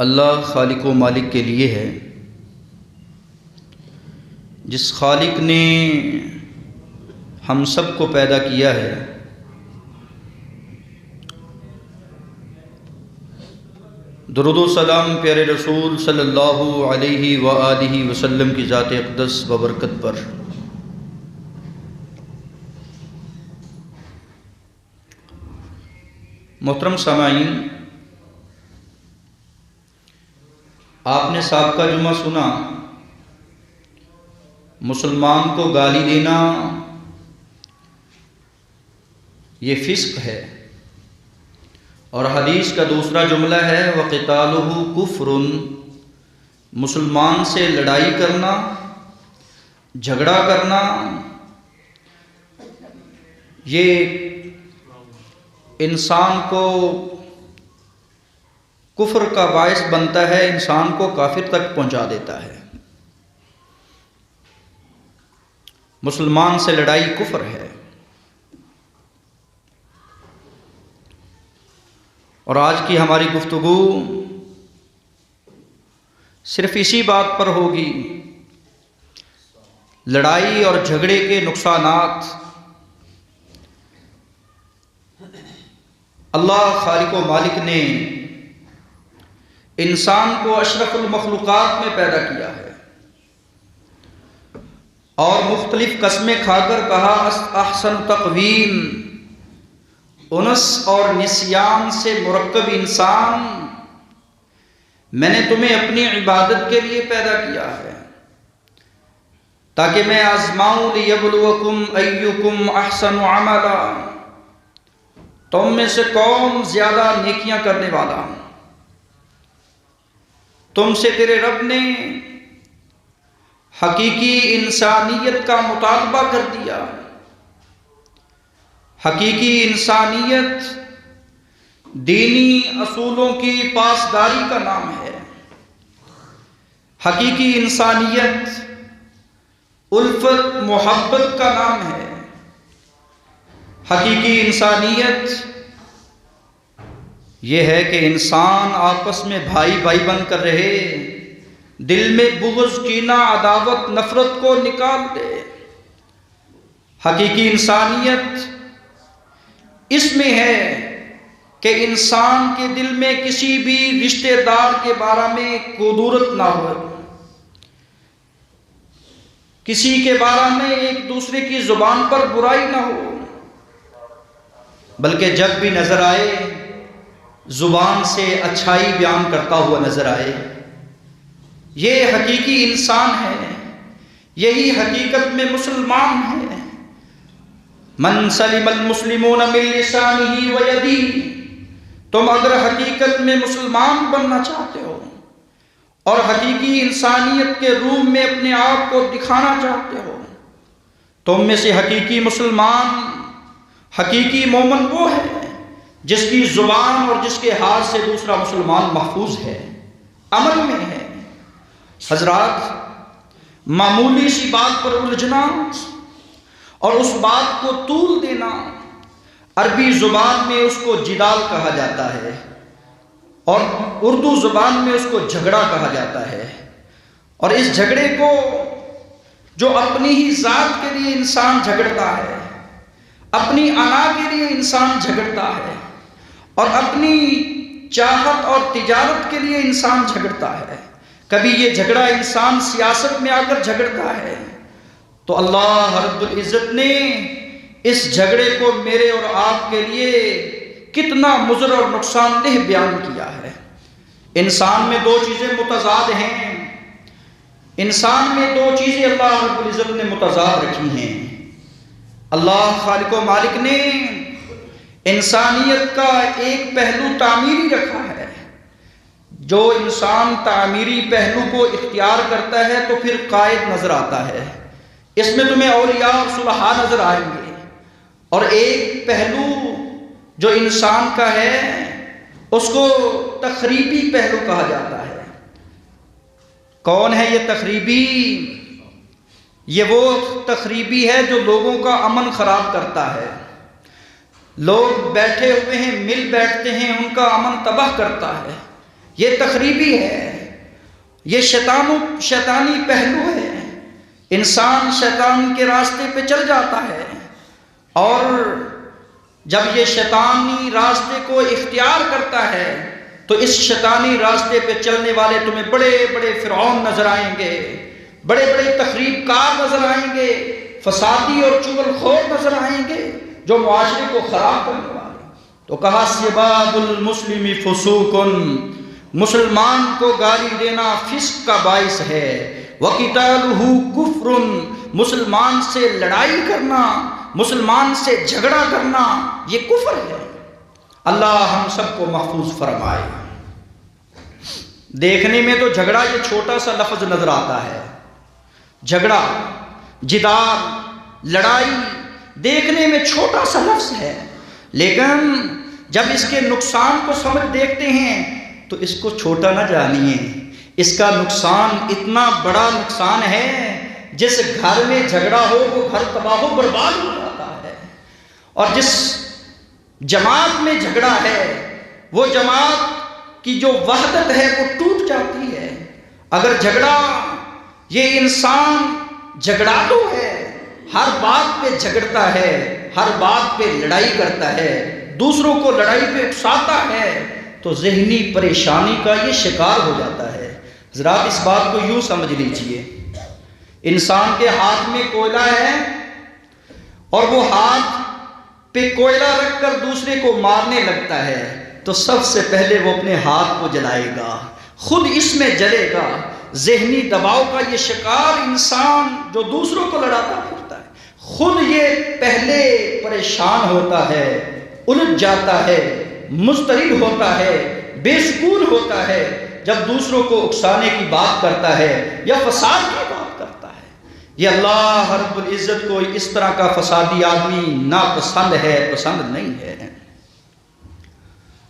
اللہ خالق و مالک کے لیے ہے، جس خالق نے ہم سب کو پیدا کیا ہے۔ درود و سلام پیارے رسول صلی اللہ علیہ وآلہ وسلم کی ذات اقدس و برکت پر۔ محترم سامعین، آپ نے سابقہ جمعہ سنا، مسلمان کو گالی دینا یہ فسق ہے، اور حدیث کا دوسرا جملہ ہے وَقِتَالُهُ كُفْرٌ، مسلمان سے لڑائی کرنا، جھگڑا کرنا، یہ انسان کو کفر کا باعث بنتا ہے، انسان کو کافر تک پہنچا دیتا ہے۔ مسلمان سے لڑائی کفر ہے۔ اور آج کی ہماری گفتگو صرف اسی بات پر ہوگی، لڑائی اور جھگڑے کے نقصانات۔ اللہ خالق و مالک نے انسان کو اشرف المخلوقات میں پیدا کیا ہے، اور مختلف قسمیں کھا کر کہا احسن تقویم، انس اور نسیان سے مرکب انسان میں نے تمہیں اپنی عبادت کے لیے پیدا کیا ہے، تاکہ میں آزماؤں لیبلوکم ایکم احسن عملا، تم میں سے کون زیادہ نیکیاں کرنے والا۔ تم سے تیرے رب نے حقیقی انسانیت کا مطالبہ کر دیا۔ حقیقی انسانیت دینی اصولوں کی پاسداری کا نام ہے۔ حقیقی انسانیت الفت محبت کا نام ہے۔ حقیقی انسانیت یہ ہے کہ انسان آپس میں بھائی بھائی بن کر رہے، دل میں بغض، کینہ، عداوت، نفرت کو نکال دے۔ حقیقی انسانیت اس میں ہے کہ انسان کے دل میں کسی بھی رشتہ دار کے بارے میں کدورت نہ ہو، کسی کے بارے میں ایک دوسرے کی زبان پر برائی نہ ہو، بلکہ جب بھی نظر آئے زبان سے اچھائی بیان کرتا ہوا نظر آئے۔ یہ حقیقی انسان ہے، یہی حقیقت میں مسلمان ہے۔ من سلم المسلمون من لسانہ ویدہ، تم اگر حقیقت میں مسلمان بننا چاہتے ہو اور حقیقی انسانیت کے روپ میں اپنے آپ کو دکھانا چاہتے ہو، تم میں سے حقیقی مسلمان، حقیقی مومن وہ ہے جس کی زبان اور جس کے ہاتھ سے دوسرا مسلمان محفوظ ہے، امن میں ہے۔ حضرات، معمولی سی بات پر الجھنا اور اس بات کو طول دینا، عربی زبان میں اس کو جدال کہا جاتا ہے، اور اردو زبان میں اس کو جھگڑا کہا جاتا ہے۔ اور اس جھگڑے کو جو اپنی ہی ذات کے لیے انسان جھگڑتا ہے، اپنی انا کے لیے انسان جھگڑتا ہے، اور اپنی چاہت اور تجارت کے لیے انسان جھگڑتا ہے، کبھی یہ جھگڑا انسان سیاست میں آ کر جھگڑتا ہے، تو اللہ رب العزت نے اس جھگڑے کو میرے اور آپ کے لیے کتنا مضر اور نقصان دہ بیان کیا ہے۔ انسان میں دو چیزیں متضاد ہیں، انسان میں دو چیزیں اللہ رب العزت نے متضاد رکھی ہیں۔ اللہ خالق و مالک نے انسانیت کا ایک پہلو تعمیری رکھا ہے۔ جو انسان تعمیری پہلو کو اختیار کرتا ہے تو پھر قائد نظر آتا ہے، اس میں تمہیں اولیاء اور صلحاء نظر آئیں گے۔ اور ایک پہلو جو انسان کا ہے اس کو تخریبی پہلو کہا جاتا ہے۔ کون ہے یہ تخریبی؟ یہ وہ تخریبی ہے جو لوگوں کا امن خراب کرتا ہے۔ لوگ بیٹھے ہوئے ہیں، مل بیٹھتے ہیں، ان کا امن تباہ کرتا ہے۔ یہ تخریبی ہے، یہ شیطانی پہلو ہے۔ انسان شیطان کے راستے پہ چل جاتا ہے، اور جب یہ شیطانی راستے کو اختیار کرتا ہے تو اس شیطانی راستے پہ چلنے والے تمہیں بڑے بڑے فرعون نظر آئیں گے، بڑے بڑے تخریب کار نظر آئیں گے، فسادی اور چغل خور نظر آئیں گے، جو معاشرے کو خراب کرنے والے۔ تو کہا سباب المسلم فسوق، مسلمان کو گالی دینا فسق کا باعث ہے، وقتالہ کفر، مسلمان سے لڑائی کرنا، مسلمان سے جھگڑا کرنا یہ کفر ہے۔ اللہ ہم سب کو محفوظ فرمائے۔ دیکھنے میں تو جھگڑا یہ چھوٹا سا لفظ نظر آتا ہے، جھگڑا، جدال، لڑائی دیکھنے میں چھوٹا سا لفظ ہے، لیکن جب اس کے نقصان کو سمجھ دیکھتے ہیں تو اس کو چھوٹا نہ جانیے، اس کا نقصان اتنا بڑا نقصان ہے۔ جس گھر میں جھگڑا ہو وہ گھر تباہ و برباد ہو جاتا ہے، اور جس جماعت میں جھگڑا ہے وہ جماعت کی جو وحدت ہے وہ ٹوٹ جاتی ہے۔ اگر جھگڑا، یہ انسان جھگڑالو ہے، ہر بات پہ جھگڑتا ہے، ہر بات پہ لڑائی کرتا ہے، دوسروں کو لڑائی پہ اکساتا ہے، تو ذہنی پریشانی کا یہ شکار ہو جاتا ہے۔ حضرات اس بات کو یوں سمجھ لیجئے، انسان کے ہاتھ میں کوئلہ ہے اور وہ ہاتھ پہ کوئلہ رکھ کر دوسرے کو مارنے لگتا ہے، تو سب سے پہلے وہ اپنے ہاتھ کو جلائے گا، خود اس میں جلے گا۔ ذہنی دباؤ کا یہ شکار انسان جو دوسروں کو لڑاتا پھرتا ہے، خود یہ پہلے پریشان ہوتا ہے، الجھ جاتا ہے، مضطرب ہوتا ہے، بے سکون ہوتا ہے جب دوسروں کو اکسانے کی بات کرتا ہے یا فساد کی بات کرتا ہے۔ یہ اللہ رب العزت کو اس طرح کا فسادی آدمی ناپسند ہے، پسند نہیں ہے۔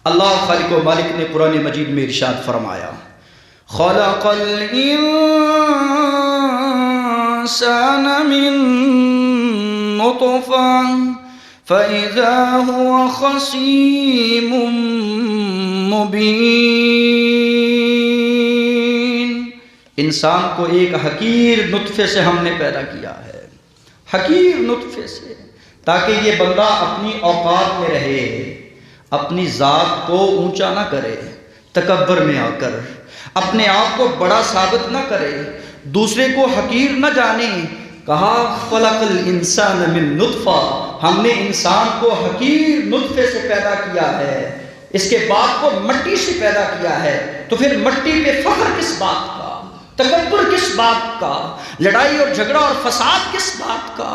اللہ خالق و مالک نے قرآن مجید میں ارشاد فرمایا، خلق الانسان من نطفہ فَإِذَا هُوَ خَصِيمٌ مُبِينٌ۔ انسان کو ایک حقیر نطفے سے ہم نے پیدا کیا ہے، حقیر نطفے سے، تاکہ یہ بندہ اپنی اوقات میں رہے، اپنی ذات کو اونچا نہ کرے، تکبر میں آ کر اپنے آپ کو بڑا ثابت نہ کرے، دوسرے کو حقیر نہ جانے۔ کہا خلق الانسان من نطفہ، ہم نے انسان کو حقیر نطفے سے پیدا کیا ہے، اس کے بعد کو مٹی سے پیدا کیا ہے، تو پھر مٹی پہ فخر کس بات کا، تکبر کس بات کا، لڑائی اور جھگڑا اور فساد کس بات کا؟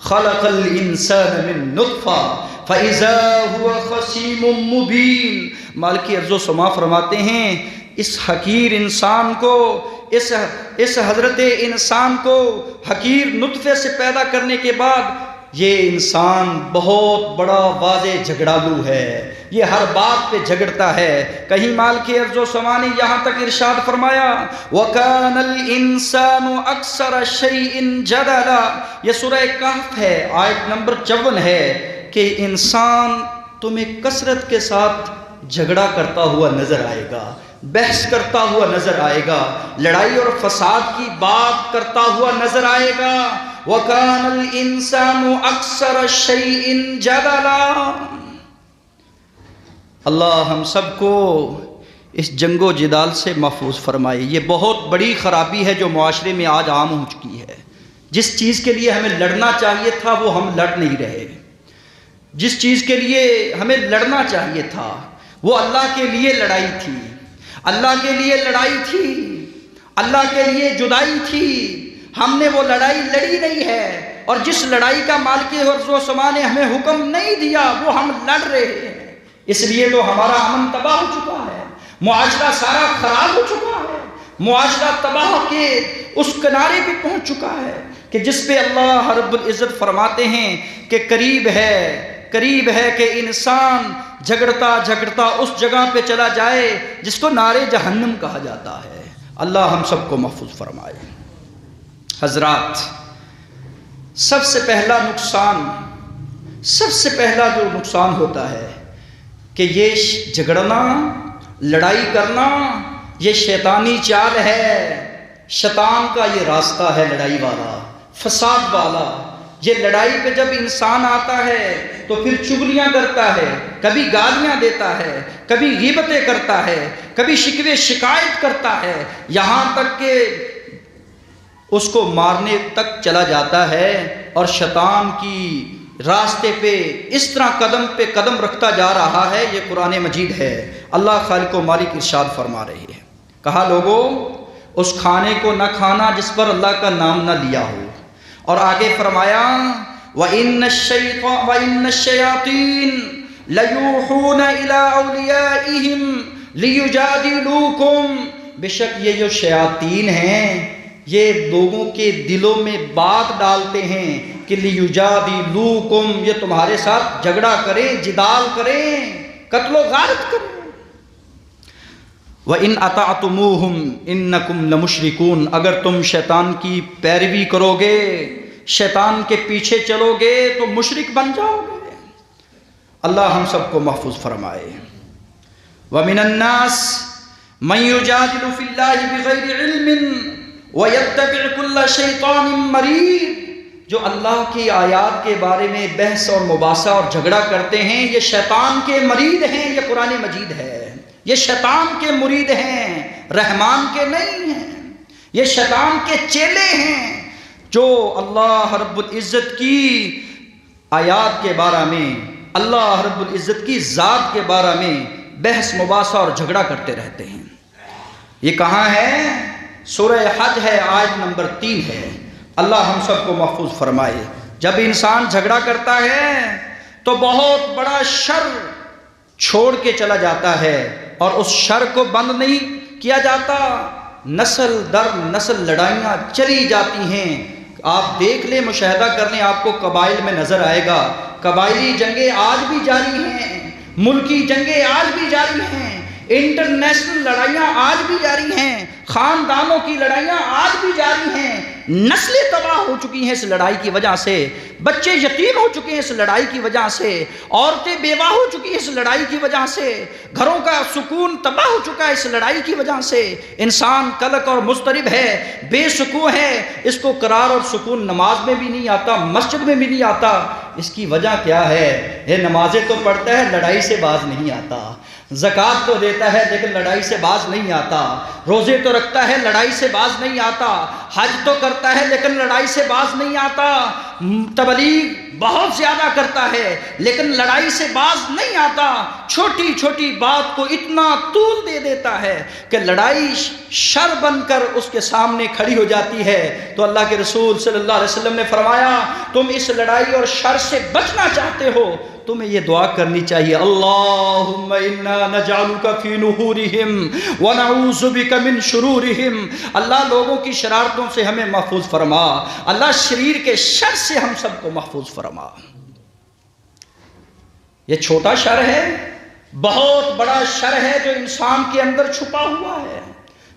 خلق الانسان من نطفہ فَإِذَا هُوَ خَصِيمٌ مُبِينٌ۔ مالک ارض و سما فرماتے ہیں اس حقیر انسان کو، اس حضرت انسان کو حقیر نطفے سے پیدا کرنے کے بعد یہ انسان بہت بڑا واضح جھگڑالو ہے، یہ ہر بات پہ جھگڑتا ہے۔ کہیں مال کی ارض و سما نے یہاں تک ارشاد فرمایا وَكَانَ الْإِنسَانُ أَكْثَرَ شَيْءٍ جَدَلًا، یہ سورہ کہف ہے، آیت نمبر 54 ہے، کہ انسان تمہیں کثرت کے ساتھ جھگڑا کرتا ہوا نظر آئے گا، بحث کرتا ہوا نظر آئے گا، لڑائی اور فساد کی بات کرتا ہوا نظر آئے گا۔ وَكَانَ الْإِنسَانُ أَكْثَرَ شَيْءٍ جَدَلًا۔ اللہ ہم سب کو اس جنگ و جدال سے محفوظ فرمائے۔ یہ بہت بڑی خرابی ہے جو معاشرے میں آج عام ہو چکی ہے۔ جس چیز کے لیے ہمیں لڑنا چاہیے تھا وہ ہم لڑ نہیں رہے، جس چیز کے لیے ہمیں لڑنا چاہیے تھا وہ اللہ کے لیے لڑائی تھی، اللہ کے لیے لڑائی تھی، اللہ کے لیے جدائی تھی، ہم نے وہ لڑائی لڑی نہیں ہے، اور جس لڑائی کا مالک ارض و سما نے ہمیں حکم نہیں دیا وہ ہم لڑ رہے ہیں، اس لیے تو ہمارا امن تباہ ہو چکا ہے، معاشرہ سارا خراب ہو چکا ہے، معاشرہ تباہ کے اس کنارے پہ پہنچ چکا ہے کہ جس پہ اللہ رب العزت فرماتے ہیں کہ قریب ہے کہ انسان جھگڑتا جھگڑتا اس جگہ پہ چلا جائے جس کو نار جہنم کہا جاتا ہے۔ اللہ ہم سب کو محفوظ فرمائے۔ حضرات، سب سے پہلا جو نقصان ہوتا ہے کہ یہ جھگڑنا لڑائی کرنا یہ شیطانی چال ہے، شیطان کا یہ راستہ ہے لڑائی والا، فساد والا۔ یہ لڑائی پہ جب انسان آتا ہے تو پھر چغلیاں کرتا ہے، کبھی گالیاں دیتا ہے، کبھی غیبتیں کرتا ہے، کبھی شکوے شکایت کرتا ہے، یہاں تک کہ اس کو مارنے تک چلا جاتا ہے، اور شیطان کی راستے پہ اس طرح قدم پہ قدم رکھتا جا رہا ہے۔ یہ قرآن مجید ہے، اللہ خالق و مالک ارشاد فرما رہی ہے، کہا لوگوں اس کھانے کو نہ کھانا جس پر اللہ کا نام نہ لیا ہو، اور آگے فرمایا وَإِنَّ الشَّيَاطِينَ لَيُوحُونَ إِلَىٰ أَوْلِيَائِهِمْ لِيُجَادِلُوكُمْ، بے شک یہ جو شیاطین ہیں یہ لوگوں کے دلوں میں بات ڈالتے ہیں کہ لِيُجَادِلُوكُمْ، یہ تمہارے ساتھ جھگڑا کریں، جدال کریں، قتل و غارت کریں۔ وَإِنْ أَطَعْتُمُوهُمْ إِنَّكُمْ لَمُشْرِكُونَ، اگر تم شیطان کی پیروی کرو گے، شیطان کے پیچھے چلو گے تو مشرک بن جاؤ گے۔ اللہ ہم سب کو محفوظ فرمائے۔ وَمِنَ النَّاسِ مَن يُجَادِلُ فِي اللَّهِ بِغَيْرِ عِلْمٍ وَيَتَّبِعُ كُلَّ شَيْطَانٍ مَرِيدٍ، جو اللہ کی آیات کے بارے میں بحث اور مباحثہ اور جھگڑا کرتے ہیں، یہ شیطان کے مرید ہیں۔ یہ قرآن مجید ہے، یہ شیطان کے مرید ہیں، رحمان کے نہیں ہیں، یہ شیطان کے چیلے ہیں جو اللہ رب العزت کی آیات کے بارے میں، اللہ رب العزت کی ذات کے بارے میں بحث مباحثہ اور جھگڑا کرتے رہتے ہیں۔ یہ کہاں ہے؟ سورہ حج ہے، آیت نمبر 3 ہے۔ اللہ ہم سب کو محفوظ فرمائے۔ جب انسان جھگڑا کرتا ہے تو بہت بڑا شر چھوڑ کے چلا جاتا ہے، اور اس شر کو بند نہیں کیا جاتا، نسل در نسل لڑائیاں چلی جاتی ہیں۔ آپ دیکھ لیں، مشاہدہ کر لیں، آپ کو قبائل میں نظر آئے گا، قبائلی جنگیں آج بھی جاری ہیں، ملکی جنگیں آج بھی جاری ہیں، انٹرنیشنل لڑائیاں آج بھی جاری ہیں، خاندانوں کی لڑائیاں آج بھی جاری ہیں، نسلیں تباہ ہو چکی ہیں اس لڑائی کی وجہ سے، بچے یتیم ہو چکے ہیں اس لڑائی کی وجہ سے، عورتیں بیوہ ہو چکی ہیں اس لڑائی کی وجہ سے، گھروں کا سکون تباہ ہو چکا ہے اس لڑائی کی وجہ سے، انسان قلق اور مضطرب ہے، بے سکون ہے، اس کو قرار اور سکون نماز میں بھی نہیں آتا، مسجد میں بھی نہیں آتا۔ اس کی وجہ کیا ہے؟ یہ نمازیں تو پڑھتا ہے، لڑائی سے باز نہیں آتا، زکوٰۃ تو دیتا ہے لیکن لڑائی سے باز نہیں آتا، روزے تو رکھتا ہے، لڑائی سے باز نہیں آتا، حج تو کرتا ہے لیکن لڑائی سے باز نہیں آتا، تبلیغ بہت زیادہ کرتا ہے لیکن لڑائی سے باز نہیں آتا، چھوٹی چھوٹی بات کو اتنا طول دے دیتا ہے کہ لڑائی شر بن کر اس کے سامنے کھڑی ہو جاتی ہے۔ تو اللہ کے رسول صلی اللہ علیہ وسلم نے فرمایا تم اس لڑائی اور شر سے بچنا چاہتے ہو، تمہیں یہ دعا کرنی چاہیے، اللہم انا نجعلک فی نحورہم ونعوذ بک من شرورہم، اللہ لوگوں کی شرارتوں سے ہمیں محفوظ فرما، اللہ شریر کے شر سے ہم سب کو محفوظ فرما۔ یہ چھوٹا شر ہے، بہت بڑا شر ہے جو انسان کے اندر چھپا ہوا ہے،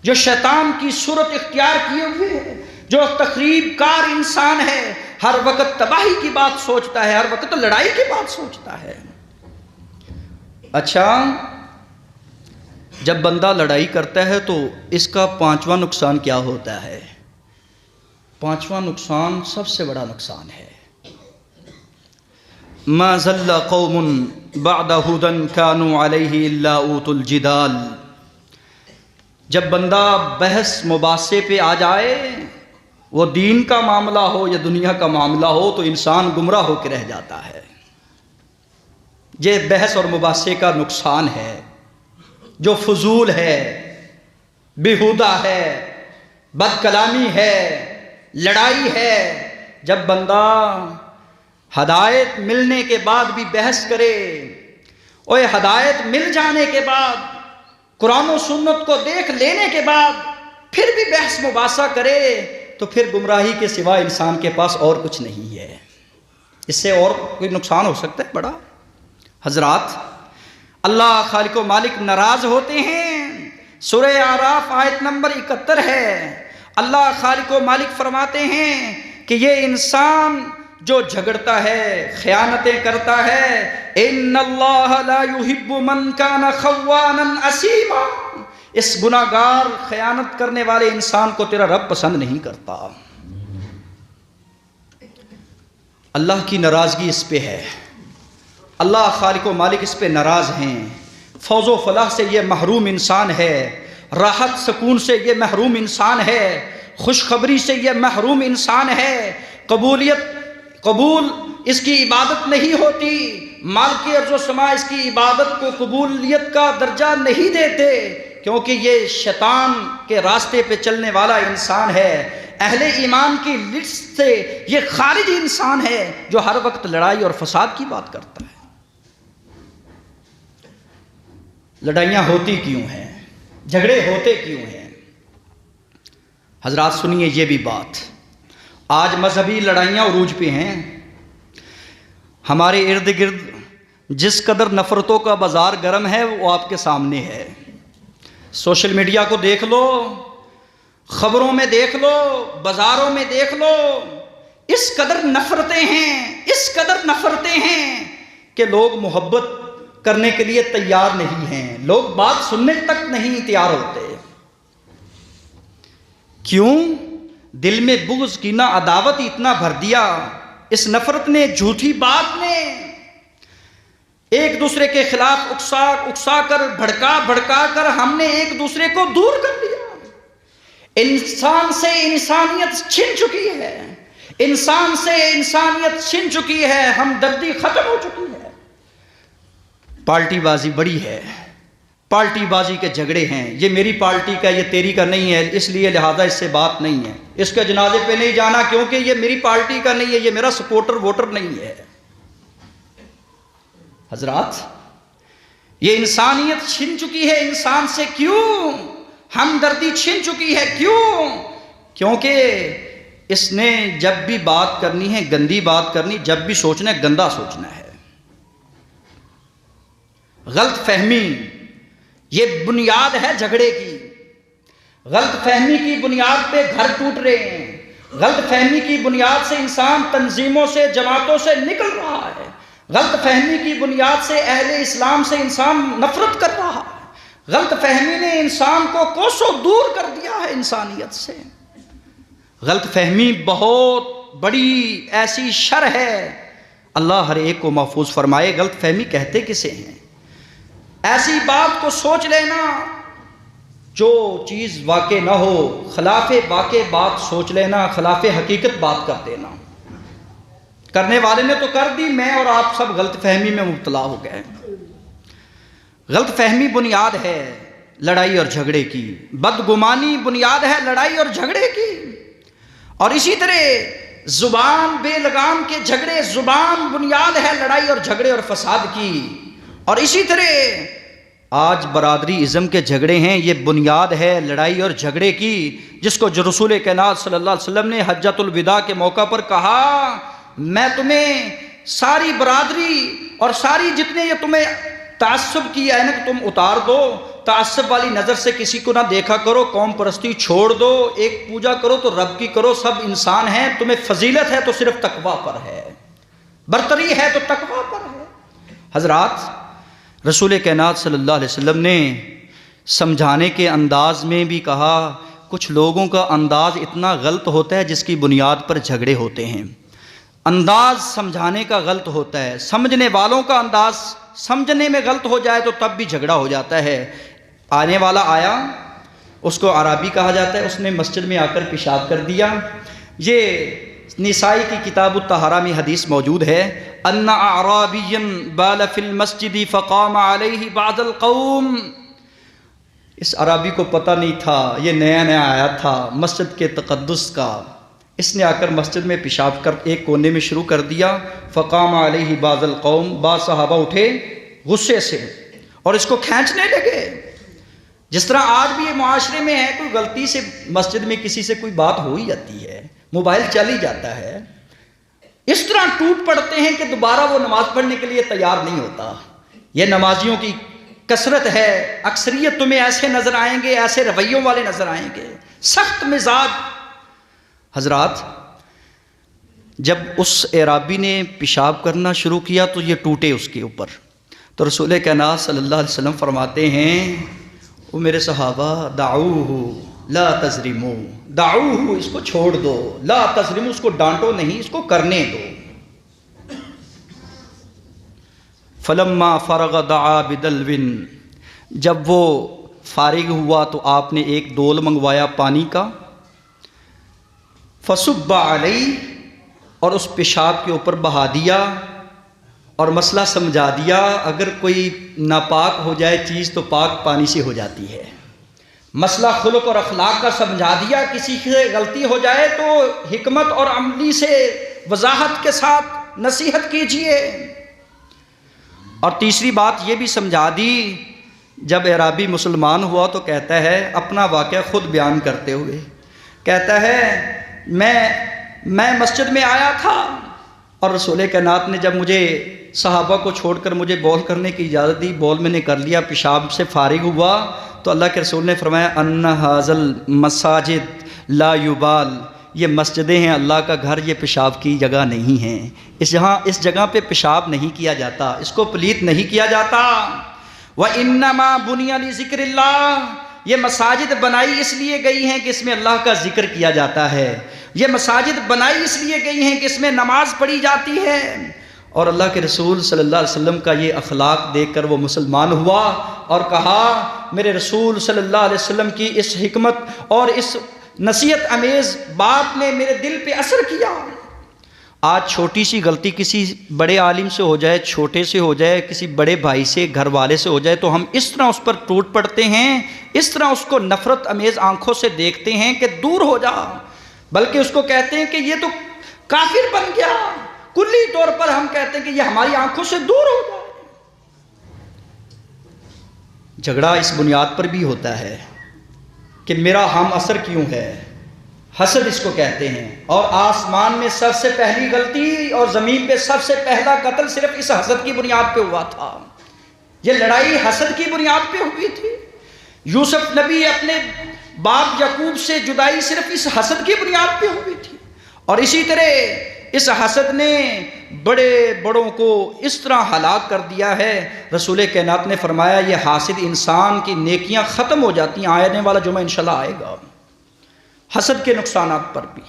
جو شیطان کی صورت اختیار کیے ہوئے ہے، جو تخریب کار انسان ہے، ہر وقت تباہی کی بات سوچتا ہے، ہر وقت لڑائی کی بات سوچتا ہے۔ اچھا، جب بندہ لڑائی کرتا ہے تو اس کا 5واں نقصان کیا ہوتا ہے؟ 5واں نقصان سب سے بڑا نقصان ہے، ما ضل قوم بعد هدى كانوا عليه الا اوتوا الجدال، جب بندہ بحث مباحثے پہ آ جائے، وہ دین کا معاملہ ہو یا دنیا کا معاملہ ہو، تو انسان گمراہ ہو کے رہ جاتا ہے۔ یہ بحث اور مباحثے کا نقصان ہے، جو فضول ہے، بیہودہ ہے، بد کلامی ہے، لڑائی ہے۔ جب بندہ ہدایت ملنے کے بعد بھی بحث کرے، اور ہدایت مل جانے کے بعد، قرآن و سنت کو دیکھ لینے کے بعد پھر بھی بحث مباحثہ کرے، تو پھر گمراہی کے سوا انسان کے پاس اور کچھ نہیں ہے۔ اس سے اور کوئی نقصان ہو سکتا ہے بڑا؟ حضرات، اللہ خالق و مالک ناراض ہوتے ہیں۔ سورہ اعراف آیت نمبر 71 ہے، اللہ خالق و مالک فرماتے ہیں کہ یہ انسان جو جھگڑتا ہے، خیانتیں کرتا ہے، ان اللہ لا يحب من کان خوانا اثیما، اس گناہگار خیانت کرنے والے انسان کو تیرا رب پسند نہیں کرتا۔ اللہ کی ناراضگی اس پہ ہے، اللہ خالق و مالک اس پہ ناراض ہیں، فوز و فلاح سے یہ محروم انسان ہے، راحت سکون سے یہ محروم انسان ہے، خوشخبری سے یہ محروم انسان ہے، قبول اس کی عبادت نہیں ہوتی، مالک ارض و سما اس کی عبادت کو قبولیت کا درجہ نہیں دیتے، کیونکہ یہ شیطان کے راستے پہ چلنے والا انسان ہے، اہل ایمان کی لسٹ سے یہ خارج انسان ہے جو ہر وقت لڑائی اور فساد کی بات کرتا ہے۔ لڑائیاں ہوتی کیوں ہیں؟ جھگڑے ہوتے کیوں ہیں؟ حضرات سنیے یہ بھی بات، آج مذہبی لڑائیاں عروج پہ ہیں، ہمارے ارد گرد جس قدر نفرتوں کا بازار گرم ہے وہ آپ کے سامنے ہے، سوشل میڈیا کو دیکھ لو، خبروں میں دیکھ لو، بازاروں میں دیکھ لو، اس قدر نفرتیں ہیں کہ لوگ محبت کرنے کے لیے تیار نہیں ہیں، لوگ بات سننے تک نہیں تیار ہوتے۔ کیوں؟ دل میں بغض، کینہ، عداوت اتنا بھر دیا، اس نفرت نے، جھوٹی بات نے ایک دوسرے کے خلاف اکسا کر، بھڑکا کر ہم نے ایک دوسرے کو دور کر دیا۔ انسان سے انسانیت چھن چکی ہے، انسان سے انسانیت چھن چکی ہے، ہمدردی ختم ہو چکی ہے، پارٹی بازی بڑی ہے، پارٹی بازی کے جھگڑے ہیں، یہ میری پارٹی کا، یہ تیری کا نہیں ہے، اس لیے لہذا اس سے بات نہیں ہے، اس کے جنازے پہ نہیں جانا کیونکہ یہ میری پارٹی کا نہیں ہے، یہ میرا سپورٹر ووٹر نہیں ہے۔ حضرات یہ انسانیت چھن چکی ہے انسان سے، کیوں؟ ہمدردی چھن چکی ہے، کیوں؟ کیونکہ اس نے جب بھی بات کرنی ہے گندی بات کرنی، جب بھی سوچنا ہے گندا سوچنا ہے۔ غلط فہمی یہ بنیاد ہے جھگڑے کی، غلط فہمی کی بنیاد پہ گھر ٹوٹ رہے ہیں، غلط فہمی کی بنیاد سے انسان تنظیموں سے، جماعتوں سے نکل رہا ہے، غلط فہمی کی بنیاد سے اہل اسلام سے انسان نفرت کر رہا ہے، غلط فہمی نے انسان کو کوسوں دور کر دیا ہے انسانیت سے۔ غلط فہمی بہت بڑی ایسی شر ہے، اللہ ہر ایک کو محفوظ فرمائے۔ غلط فہمی کہتے کسے ہیں؟ ایسی بات کو سوچ لینا جو چیز واقع نہ ہو، خلاف واقع بات سوچ لینا، خلاف حقیقت بات کر دینا۔ کرنے والے نے تو کر دی، میں اور آپ سب غلط فہمی میں مبتلا ہو گئے۔ غلط فہمی بنیاد ہے لڑائی اور جھگڑے کی، بدگمانی بنیاد ہے لڑائی اور جھگڑے کی، اور اسی طرح زبان بے لگام کے جھگڑے، زبان بنیاد ہے لڑائی اور جھگڑے اور فساد کی، اور اسی طرح آج برادری ازم کے جھگڑے ہیں، یہ بنیاد ہے لڑائی اور جھگڑے کی، جس کو جو رسول کائنات صلی اللہ علیہ وسلم نے حجۃ الوداع کے موقع پر کہا، میں تمہیں ساری برادری اور ساری جتنے یہ تمہیں تعصب کی اینک تم اتار دو، تعصب والی نظر سے کسی کو نہ دیکھا کرو، قوم پرستی چھوڑ دو، ایک پوجا کرو تو رب کی کرو، سب انسان ہیں، تمہیں فضیلت ہے تو صرف تقویٰ پر ہے، برتری ہے تو تقویٰ پر ہے۔ حضرات رسول کائنات صلی اللہ علیہ وسلم نے سمجھانے کے انداز میں بھی کہا، کچھ لوگوں کا انداز اتنا غلط ہوتا ہے جس کی بنیاد پر جھگڑے ہوتے ہیں، انداز سمجھانے کا غلط ہوتا ہے، سمجھنے والوں کا انداز سمجھنے میں غلط ہو جائے تو تب بھی جھگڑا ہو جاتا ہے۔ آنے والا آیا، اس کو عرابی کہا جاتا ہے، اس نے مسجد میں آ کر پیشاب کر دیا۔ یہ نسائی کی کتاب الطہارہ میں حدیث موجود ہے، ان اعرابیا بال فی المسجد فقام علیہ بعض القوم۔ اس عرابی کو پتہ نہیں تھا، یہ نیا آیا تھا مسجد کے تقدس کا، اس نے آ کر مسجد میں پیشاب کر ایک کونے میں شروع کر دیا۔ فقام علیہ بعض القوم، بعض صحابہ اٹھے غصے سے اور اس کو کھینچنے لگے۔ جس طرح آج بھی یہ معاشرے میں ہے، کوئی غلطی سے مسجد میں کسی سے کوئی بات ہو ہی جاتی ہے، موبائل چل ہی جاتا ہے، اس طرح ٹوٹ پڑتے ہیں کہ دوبارہ وہ نماز پڑھنے کے لیے تیار نہیں ہوتا۔ یہ نمازیوں کی کثرت ہے، اکثریت تمہیں ایسے نظر آئیں گے، ایسے رویوں والے نظر آئیں گے، سخت مزاج۔ حضرات جب اس اعرابی نے پیشاب کرنا شروع کیا تو یہ ٹوٹے اس کے اوپر. تو رسول کائنات صلی اللہ علیہ وسلم فرماتے ہیں وہ میرے صحابہ دعوہ لا تزرمو، دعوہ اس کو چھوڑ دو، لا تزرمو اس کو ڈانٹو نہیں، اس کو کرنے دو. فلما فرغ دعا بدلو، جب وہ فارغ ہوا تو آپ نے ایک دول منگوایا پانی کا. فصب علیہ، اور اس پیشاب کے اوپر بہا دیا اور مسئلہ سمجھا دیا. اگر کوئی ناپاک ہو جائے چیز تو پاک پانی سے ہو جاتی ہے. مسئلہ خلق اور اخلاق کا سمجھا دیا. کسی سے غلطی ہو جائے تو حکمت اور عملی سے وضاحت کے ساتھ نصیحت کیجیے. اور تیسری بات یہ بھی سمجھا دی، جب اعرابی مسلمان ہوا تو کہتا ہے اپنا واقعہ خود بیان کرتے ہوئے کہتا ہے میں مسجد میں آیا تھا اور رسول کائنات نے جب مجھے صحابہ کو چھوڑ کر مجھے بول کرنے کی اجازت دی، بول میں نے کر لیا، پیشاب سے فارغ ہوا تو اللہ کے رسول نے فرمایا ان ھذل مساجد لا یبال، یہ مسجدیں ہیں اللہ کا گھر، یہ پیشاب کی جگہ نہیں ہیں. اس جگہ پہ پیشاب نہیں کیا جاتا، اس کو پلیت نہیں کیا جاتا. وَإِنَّمَا بُنِيَ لِذِكْرِ اللَّهِ، یہ مساجد بنائی اس لیے گئی ہیں کہ اس میں اللہ کا ذکر کیا جاتا ہے. یہ مساجد بنائی اس لیے گئی ہیں کہ اس میں نماز پڑھی جاتی ہے. اور اللہ کے رسول صلی اللہ علیہ وسلم کا یہ اخلاق دیکھ کر وہ مسلمان ہوا اور کہا میرے رسول صلی اللہ علیہ وسلم کی اس حکمت اور اس نصیحت امیز بات نے میرے دل پہ اثر کیا. آج چھوٹی سی غلطی کسی بڑے عالم سے ہو جائے، چھوٹے سے ہو جائے، کسی بڑے بھائی سے، گھر والے سے ہو جائے تو ہم اس طرح اس پر ٹوٹ پڑتے ہیں، اس طرح اس کو نفرت امیز آنکھوں سے دیکھتے ہیں کہ دور ہو جا، بلکہ اس کو کہتے ہیں کہ یہ تو کافر بن گیا. کلی طور پر ہم کہتے ہیں کہ یہ ہماری آنکھوں سے دور ہو جائے. جھگڑا اس بنیاد پر بھی ہوتا ہے کہ میرا ہم اثر کیوں ہے، حسد اس کو کہتے ہیں. اور آسمان میں سب سے پہلی غلطی اور زمین پہ سب سے پہلا قتل صرف اس حسد کی بنیاد پہ ہوا تھا. یہ لڑائی حسد کی بنیاد پہ ہوئی تھی. یوسف نبی اپنے باپ یعقوب سے جدائی صرف اس حسد کی بنیاد پہ ہوئی تھی. اور اسی طرح اس حسد نے بڑے بڑوں کو اس طرح ہلاک کر دیا ہے. رسول کائنات نے فرمایا یہ حاسد انسان کی نیکیاں ختم ہو جاتی ہیں. آنے والا جمعہ انشاءاللہ آئے گا حسد کے نقصانات پر بھی.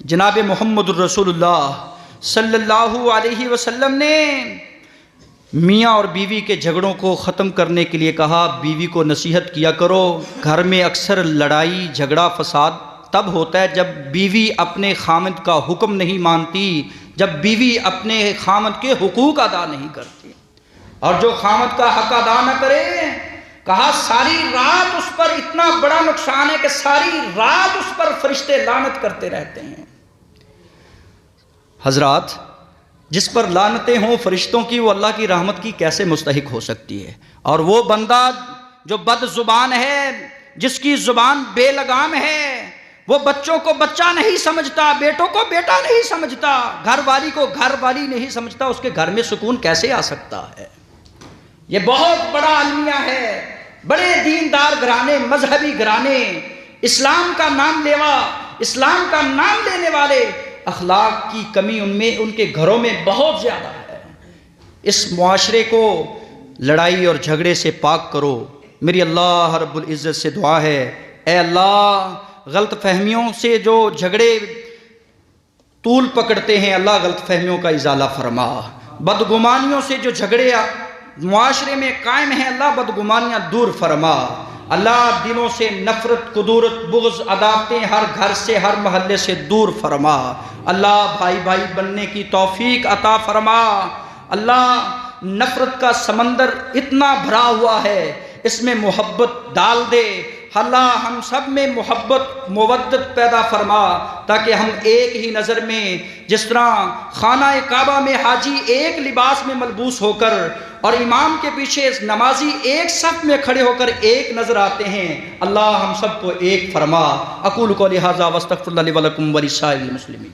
جناب محمد الرسول اللہ صلی اللہ علیہ وسلم نے میاں اور بیوی کے جھگڑوں کو ختم کرنے کے لیے کہا بیوی کو نصیحت کیا کرو. گھر میں اکثر لڑائی جھگڑا فساد تب ہوتا ہے جب بیوی اپنے خامند کا حکم نہیں مانتی، جب بیوی اپنے خامند کے حقوق ادا نہیں کرتی. اور جو خامند کا حق ادا نہ کرے، کہا ساری رات اس پر اتنا بڑا نقصان ہے کہ ساری رات اس پر فرشتے لعنت کرتے رہتے ہیں. حضرات، جس پر لعنتیں ہوں فرشتوں کی، وہ اللہ کی رحمت کی کیسے مستحق ہو سکتی ہے؟ اور وہ بندہ جو بد زبان ہے، جس کی زبان بے لگام ہے، وہ بچوں کو بچہ نہیں سمجھتا، بیٹوں کو بیٹا نہیں سمجھتا، گھر والی کو گھر والی نہیں سمجھتا، اس کے گھر میں سکون کیسے آ سکتا ہے؟ یہ بہت بڑا المیہ ہے. بڑے دیندار گھرانے، مذہبی گھرانے، اسلام کا نام لیوا، اسلام کا نام لینے والے، اخلاق کی کمی ان کے گھروں میں بہت زیادہ ہے. اس معاشرے کو لڑائی اور جھگڑے سے پاک کرو. میری اللہ رب العزت سے دعا ہے، اے اللہ غلط فہمیوں سے جو جھگڑے طول پکڑتے ہیں، اللہ غلط فہمیوں کا ازالہ فرما. بدگمانیوں سے جو جھگڑے معاشرے میں قائم ہیں، اللہ بدگمانیاں دور فرما. اللہ دلوں سے نفرت، کدورت، بغض، عداوتیں ہر گھر سے، ہر محلے سے دور فرما. اللہ بھائی بھائی بننے کی توفیق عطا فرما. اللہ نفرت کا سمندر اتنا بھرا ہوا ہے، اس میں محبت ڈال دے. اللہ ہم سب میں محبت مودت پیدا فرما تاکہ ہم ایک ہی نظر میں، جس طرح خانہ کعبہ میں حاجی ایک لباس میں ملبوس ہو کر اور امام کے پیچھے نمازی ایک صف میں کھڑے ہو کر ایک نظر آتے ہیں، اللہ ہم سب کو ایک فرما. اقول قولی ھذا واستغفر اللہ لی ولکم ولسائر المسلمین.